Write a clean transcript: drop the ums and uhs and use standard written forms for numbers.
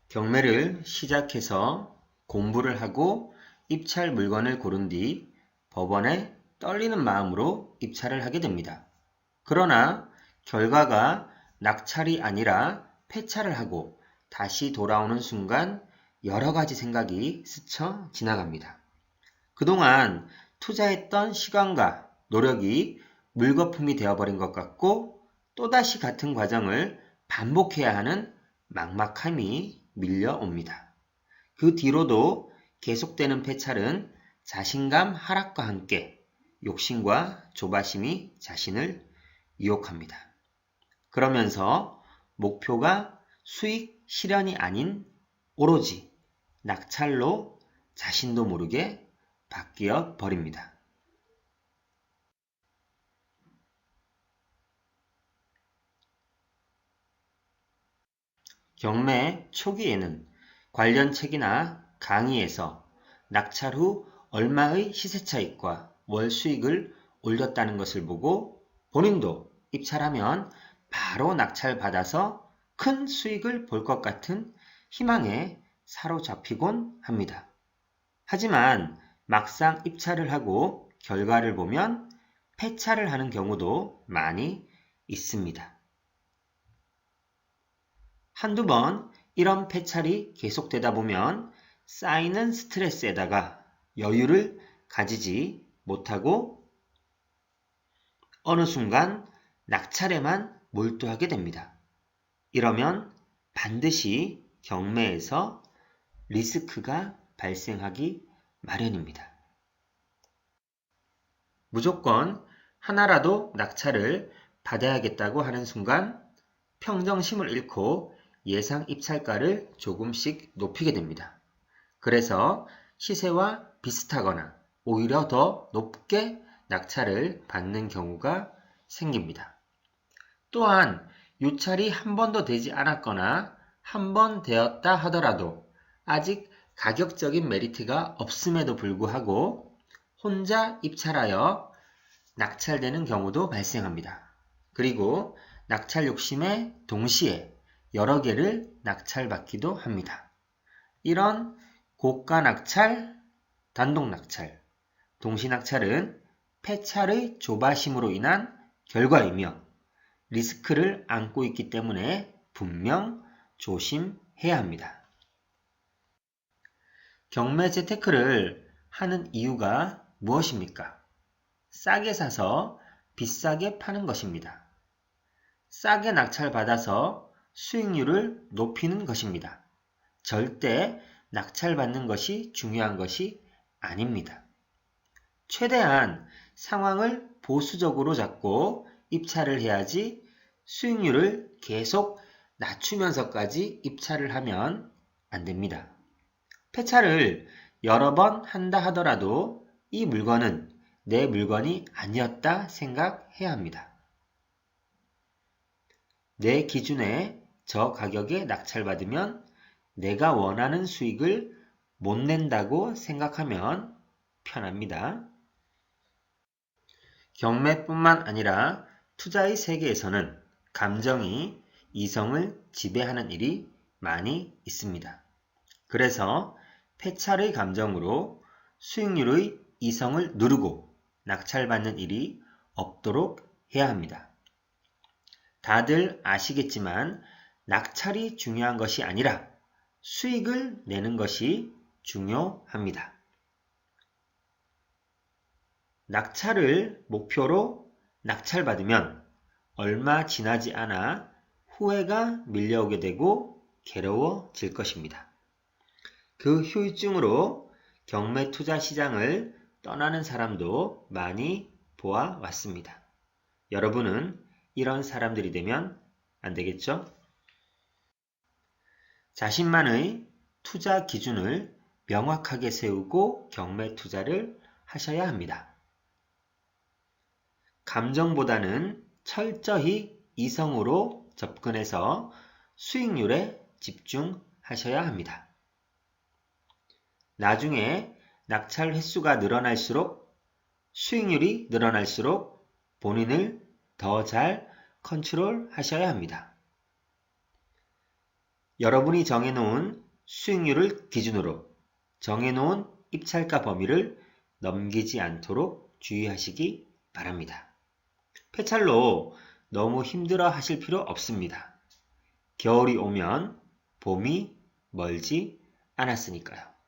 경매를 시작해서 공부를 하고 입찰 물건을 고른 뒤 법원에 떨리는 마음으로 입찰을 하게 됩니다. 그러나 결과가 낙찰이 아니라 폐찰을 하고 다시 돌아오는 순간 여러 가지 생각이 스쳐 지나갑니다. 그동안 투자했던 시간과 노력이 물거품이 되어버린 것 같고 또다시 같은 과정을 반복해야 하는 막막함이 밀려옵니다. 그 뒤로도 계속되는 폐찰은 자신감 하락과 함께 욕심과 조바심이 자신을 유혹합니다. 그러면서 목표가 수익 실현이 아닌 오로지 낙찰로 자신도 모르게 바뀌어 버립니다. 경매 초기에는 관련 책이나 강의에서 낙찰 후 얼마의 시세 차익과 월 수익을 올렸다는 것을 보고 본인도 입찰하면 바로 낙찰받아서 큰 수익을 볼 것 같은 희망에 사로잡히곤 합니다. 하지만 막상 입찰을 하고 결과를 보면 폐찰을 하는 경우도 많이 있습니다. 한두 번 이런 폐찰이 계속되다 보면 쌓이는 스트레스에다가 여유를 가지지 못하고 어느 순간 낙찰에만 몰두하게 됩니다. 이러면 반드시 경매에서 리스크가 발생하기 마련입니다. 무조건 하나라도 낙찰을 받아야겠다고 하는 순간 평정심을 잃고 예상 입찰가를 조금씩 높이게 됩니다. 그래서 시세와 비슷하거나 오히려 더 높게 낙찰을 받는 경우가 생깁니다. 또한 유찰이 한 번도 되지 않았거나 한 번 되었다 하더라도 아직 가격적인 메리트가 없음에도 불구하고 혼자 입찰하여 낙찰되는 경우도 발생합니다. 그리고 낙찰 욕심에 동시에 여러 개를 낙찰받기도 합니다. 이런 고가 낙찰, 단독 낙찰, 동시 낙찰은 폐찰의 조바심으로 인한 결과이며 리스크를 안고 있기 때문에 분명 조심해야 합니다. 경매 재테크를 하는 이유가 무엇입니까? 싸게 사서 비싸게 파는 것입니다. 싸게 낙찰받아서 수익률을 높이는 것입니다. 절대 낙찰받는 것이 중요한 것이 아닙니다. 최대한 상황을 보수적으로 잡고 입찰을 해야지 수익률을 계속 낮추면서까지 입찰을 하면 안 됩니다. 폐찰을 여러 번 한다 하더라도 이 물건은 내 물건이 아니었다 생각해야 합니다. 내 기준에 저 가격에 낙찰받으면 내가 원하는 수익을 못 낸다고 생각하면 편합니다. 경매뿐만 아니라 투자의 세계에서는 감정이 이성을 지배하는 일이 많이 있습니다. 그래서 폐찰의 감정으로 수익률의 이성을 누르고 낙찰받는 일이 없도록 해야 합니다. 다들 아시겠지만 낙찰이 중요한 것이 아니라 수익을 내는 것이 중요합니다. 낙찰을 목표로 낙찰받으면 얼마 지나지 않아 후회가 밀려오게 되고 괴로워질 것입니다. 그 후유증으로 경매 투자 시장을 떠나는 사람도 많이 보아왔습니다. 여러분은 이런 사람들이 되면 안 되겠죠? 자신만의 투자 기준을 명확하게 세우고 경매 투자를 하셔야 합니다. 감정보다는 철저히 이성으로 접근해서 수익률에 집중하셔야 합니다. 나중에 낙찰 횟수가 늘어날수록 수익률이 늘어날수록 본인을 더 잘 컨트롤 하셔야 합니다. 여러분이 정해놓은 수익률을 기준으로 정해놓은 입찰가 범위를 넘기지 않도록 주의하시기 바랍니다. 폐찰로 너무 힘들어 하실 필요 없습니다. 겨울이 오면 봄이 멀지 않았으니까요.